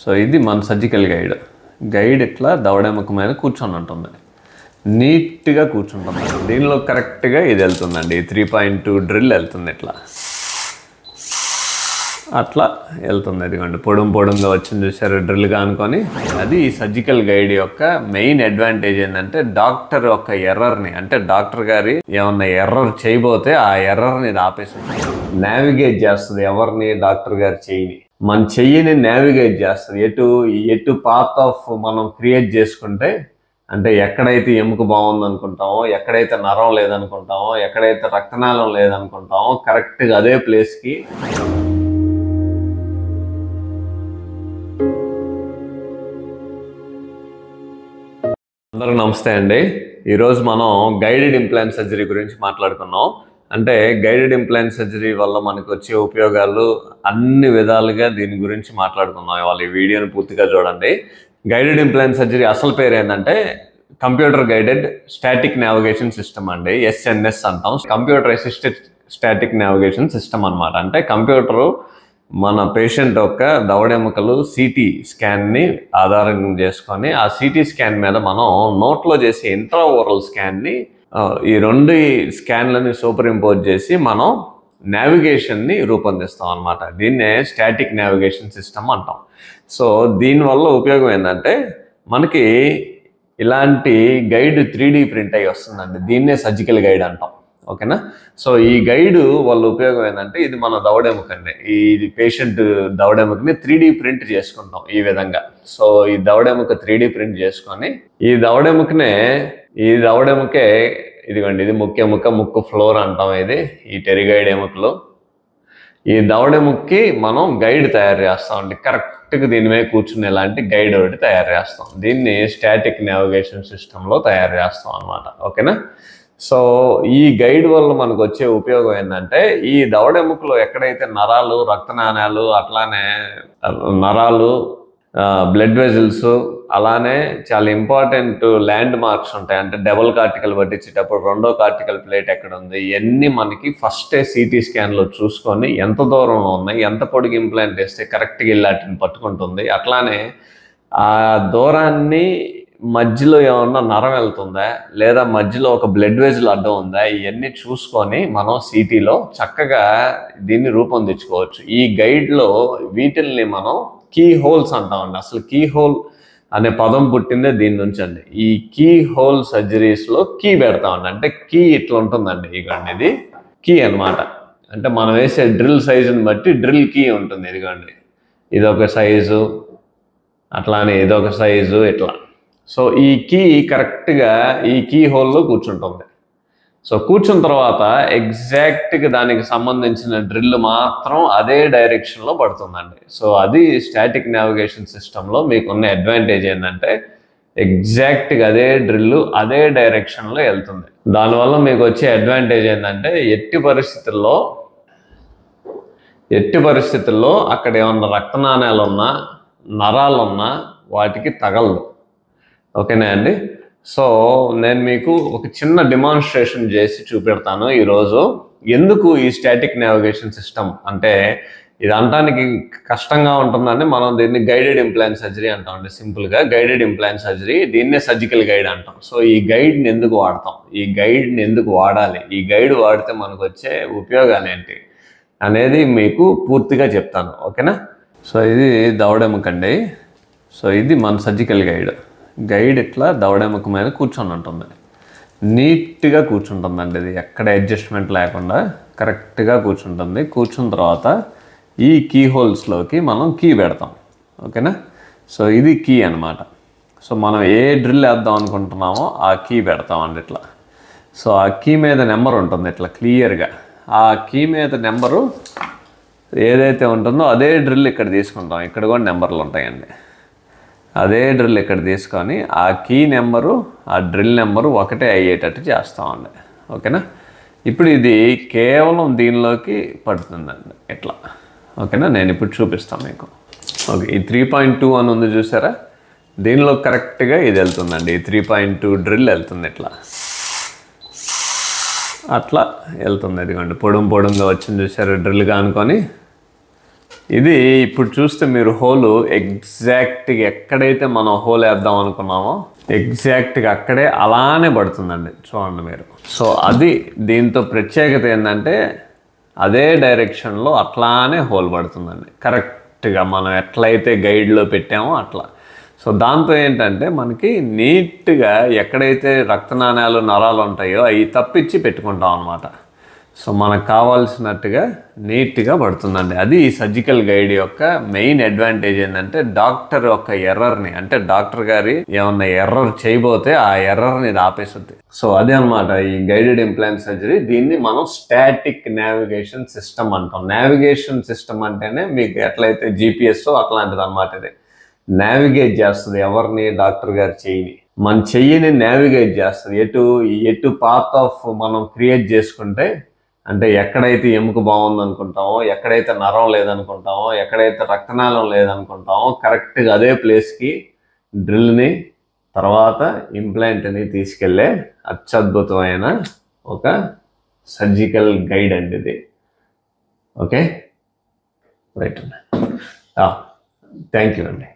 So ఇది మన surgical guide ఇట్లా దవడెముక మీద కూర్చొని ఉంటుంది, నీట్గా కూర్చుంటుంది. దీనిలో కరెక్ట్గా ఇది వెళ్తుందండి, 3.2 డ్రిల్ వెళ్తుంది, ఇట్లా అట్లా వెళ్తుంది. ఇదిగోండి పొడుంగా వచ్చింది చూసారు డ్రిల్గా అనుకొని. అది ఈ సర్జికల్ గైడ్ యొక్క మెయిన్ అడ్వాంటేజ్ ఏంటంటే డాక్టర్ యొక్క ఎర్రర్ని, అంటే డాక్టర్ గారి ఏమన్నా ఎర్రర్ చేయబోతే ఆ ఎర్రర్ని ఇది ఆపేస్తుంది, నావిగేట్ చేస్తుంది. ఎవరిని? డాక్టర్ గారి చెయ్యిని, మన చెయ్యిని నావిగేట్ చేస్తుంది. ఎటు పాత్ ఆఫ్ మనం క్రియేట్ చేసుకుంటే, అంటే ఎక్కడైతే ఎముక బాగుంది అనుకుంటామో, ఎక్కడైతే నరం లేదనుకుంటామో, ఎక్కడైతే రక్తనాళం లేదనుకుంటామో కరెక్ట్గా అదే ప్లేస్కి అందరూ నమస్తే అండి. ఈరోజు మనం గైడెడ్ ఇంప్లాంట్ సర్జరీ గురించి మాట్లాడుకున్నాం. అంటే గైడెడ్ ఇంప్లాంట్ సర్జరీ వల్ల మనకు వచ్చే ఉపయోగాలు అన్ని విధాలుగా దీని గురించి మాట్లాడుకున్నాం. ఇవాళ ఈ వీడియోని పూర్తిగా చూడండి. గైడెడ్ ఇంప్లాంట్ సర్జరీ అసలు పేరు ఏంటంటే computer guided static navigation system అండి, ఎస్ఎన్ఎస్ అంటాం. Computer assisted static navigation system అనమాట. అంటే కంప్యూటరు మన పేషెంట్ యొక్క దవడెముకలు సిటీ స్కాన్ని ఆధారం చేసుకొని ఆ సిటీ స్కాన్ మీద మనం నోట్లో చేసే ఇంట్రాఓరల్ స్కాన్ని, ఈ రెండు స్కాన్లని సూపర్ ఇంపోజ్ చేసి మనం నావిగేషన్ని రూపొందిస్తాం అనమాట. దీన్నే స్టాటిక్ నావిగేషన్ సిస్టమ్ అంటాం. సో దీనివల్ల ఉపయోగం ఏంటంటే మనకి ఇలాంటి గైడ్ 3D ప్రింట్ అయ్యి వస్తుందండి. దీన్నే సర్జికల్ గైడ్ అంటాం. ఓకేనా? సో ఈ గైడ్ వల్ల ఉపయోగం ఏంటంటే ఇది మన దవడెముకండి, ఈ పేషెంట్ దవడెముకని 3D ప్రింట్ చేసుకుంటాం ఈ విధంగా. సో ఈ దవడెముక 3D ప్రింట్ చేసుకొని ఈ దవడెముకే ఇదిగోండి, ఇది ముక్కు ఫ్లోర్ అంటాం. ఇది ఈ టెరిగైడ్ ఎముకలు. ఈ దవడెముక్కి మనం గైడ్ తయారు చేస్తాం అండి. కరెక్ట్గా దీని మీద కూర్చునేలాంటి గైడ్ ఒకటి తయారు చేస్తాం. దీన్ని స్టాటిక్ నావిగేషన్ సిస్టంలో తయారు చేస్తాం అనమాట. ఓకేనా? సో ఈ గైడ్ వల్ల మనకు వచ్చే ఉపయోగం ఏంటంటే ఈ దవడెముకలో ఎక్కడైతే నరాలు, రక్తనాళాలు, అట్లానే నరాలు, బ్లడ్ వెజల్స్, అలానే చాలా ఇంపార్టెంట్ ల్యాండ్ మార్క్స్ ఉంటాయి. అంటే డబుల్ కార్టికల్ పట్టించేటప్పుడు రెండో కార్టికల్ ప్లేట్ ఎక్కడ ఉంది, ఇవన్నీ మనకి ఫస్టే సిటీ స్కాన్లో చూసుకొని ఎంత దూరంలో ఉన్నాయి, ఎంత పొడిగి ఇంప్లాంట్ వేస్తే కరెక్ట్గా ఇలాంటిని పట్టుకుంటుంది. అట్లానే ఆ దూరాన్ని మధ్యలో ఏమన్నా నరం వెళ్తుందా, లేదా మధ్యలో ఒక బ్లడ్ వెజల్ అడ్డం ఉందా, ఇవన్నీ చూసుకొని మనం సిటీలో చక్కగా దీన్ని రూపొందించుకోవచ్చు. ఈ గైడ్లో వీటిల్ని మనం కీ హోల్స్ అంటామండి. అసలు కీ హోల్ అనే పదం పుట్టిందే దీని నుంచి అండి. ఈ కీ హోల్ సర్జరీస్లో కీ పెడతామండి. అంటే కీ ఇట్లా ఉంటుందండి, ఇదిగోండి ఇది కీ అనమాట. అంటే మనం వేసే డ్రిల్ సైజుని బట్టి డ్రిల్ కీ ఉంటుంది. ఇదిగోండి ఇదొక సైజు, అట్లానే ఇదొక సైజు, ఇట్లా. సో ఈ కీ కరెక్ట్గా ఈ కీ హోల్లో కూర్చుంటుంది. సో కూర్చున్న తర్వాత ఎగ్జాక్ట్గా దానికి సంబంధించిన డ్రిల్ మాత్రం అదే డైరెక్షన్లో పడుతుందండి. సో అది స్టాటిక్ నావిగేషన్ సిస్టంలో మీకున్న అడ్వాంటేజ్ ఏంటంటే ఎగ్జాక్ట్గా అదే డ్రిల్ అదే డైరెక్షన్లో వెళ్తుంది. దానివల్ల మీకు వచ్చే అడ్వాంటేజ్ ఏంటంటే ఎట్టి పరిస్థితుల్లో అక్కడ ఏమన్నా రక్తనాళాలు ఉన్నా, నరాలు ఉన్నా వాటికి తగలదు. ఓకేనా అండి? సో నేను మీకు ఒక చిన్న డెమాన్స్ట్రేషన్ చేసి చూపెడతాను ఈరోజు. ఎందుకు ఈ స్టాటిక్ నావిగేషన్ సిస్టమ్ అంటే ఇది అనడానికి కష్టంగా ఉంటుందండి. మనం దీన్ని గైడెడ్ ఇంప్లాంట్ సర్జరీ అంటామండి. సింపుల్గా గైడెడ్ ఇంప్లాంట్ సర్జరీ, దీన్నే సర్జికల్ గైడ్ అంటాం. సో ఈ గైడ్ని ఎందుకు వాడతాం, ఈ గైడ్ని ఎందుకు వాడాలి, ఈ గైడ్ వాడితే మనకు వచ్చే ఉపయోగాలు ఏంటి అనేది మీకు పూర్తిగా చెప్తాను. ఓకేనా? సో ఇది దవడెముకండి. సో ఇది మన సర్జికల్ గైడ్ ఇట్లా దవడెముక మీద కూర్చొని ఉంటుంది, నీట్గా కూర్చుంటుందండి. ఇది ఎక్కడ అడ్జస్ట్మెంట్ లేకుండా కరెక్ట్గా కూర్చుంటుంది. కూర్చున్న తర్వాత ఈ కీ హోల్స్లోకి మనం కీ పెడతాం. ఓకేనా? సో ఇది కీ అనమాట. సో మనం ఏ డ్రిల్ వేద్దాం అనుకుంటున్నామో ఆ కీ పెడతామండి ఇట్లా. సో ఆ కీ మీద నెంబర్ ఉంటుంది ఇట్లా క్లియర్గా. ఆ కీ మీద నెంబరు ఏదైతే ఉంటుందో అదే డ్రిల్ ఇక్కడ తీసుకుంటాం. ఇక్కడ కూడా నెంబర్లు ఉంటాయండి. అదే డ్రిల్ ఇక్కడ తీసుకొని ఆ కీ నెంబరు, ఆ డ్రిల్ నెంబరు ఒకటే అయ్యేటట్టు చేస్తామండి. ఓకేనా? ఇప్పుడు ఇది కేవలం దీనిలోకి పడుతుందండి ఇట్లా. ఓకేనా? నేను ఇప్పుడు చూపిస్తాను మీకు. ఓకే, ఈ 3.2 అని ఉంది చూసారా, దీనిలో కరెక్ట్గా ఇది వెళ్తుందండి. ఈ 3.2 డ్రిల్ వెళ్తుంది ఇట్లా, అట్లా వెళ్తుంది. ఇదిగోండి పొడుంగా వచ్చింది చూసారు డ్రిల్గా అనుకొని ఇది ఇప్పుడు చూస్తే మీరు హోల్ ఎగ్జాక్ట్గా ఎక్కడైతే మనం హోల్ వేద్దాం అనుకున్నామో ఎగ్జాక్ట్గా అక్కడే అలానే పడుతుందండి, చూడండి మీరు. సో అది దీంతో ప్రత్యేకత ఏంటంటే అదే డైరెక్షన్లో అట్లానే హోల్ పడుతుందండి, కరెక్ట్గా మనం ఎట్లయితే గైడ్లో పెట్టామో అట్లా. సో దాంతో ఏంటంటే మనకి నీట్గా ఎక్కడైతే రక్తనాళాలు నరాలు ఉంటాయో అవి తప్పించి పెట్టుకుంటాం అన్నమాట. సో మనకు కావాల్సినట్టుగా నీట్గా పడుతుందండి. అది ఈ సర్జికల్ గైడ్ యొక్క మెయిన్ అడ్వాంటేజ్ ఏంటంటే డాక్టర్ యొక్క ఎర్రర్ని, అంటే డాక్టర్ గారి ఏమన్నా ఎర్రర్ చేయబోతే ఆ ఎర్రర్ని ఇది ఆపేస్తుంది. సో అదే అనమాట ఈ గైడెడ్ ఇంప్లాంట్ సర్జరీ. దీన్ని మనం స్టాటిక్ నావిగేషన్ సిస్టమ్ అంటాం. నావిగేషన్ సిస్టమ్ అంటేనే మీకు ఎట్లయితే జీపీఎస్ అట్లాంటిది అనమాట. ఇది నావిగేట్ చేస్తుంది ఎవరిని, డాక్టర్ గారి చెయ్యిని. మన చెయ్యిని నావిగేట్ చేస్తుంది ఎటు పాత్ ఆఫ్ మనం క్రియేట్ చేసుకుంటే, అంటే ఎక్కడైతే ఎముక బాగుంది అనుకుంటామో, ఎక్కడైతే నరం లేదనుకుంటామో, ఎక్కడైతే రక్తనాళం లేదనుకుంటామో కరెక్ట్గా అదే ప్లేస్కి డ్రిల్ని తర్వాత ఇంప్లాంట్ని తీసుకెళ్లే అత్యద్భుతమైన ఒక సర్జికల్ గైడ్ అండి ఇది. Okay, right. థ్యాంక్ యూ అండి.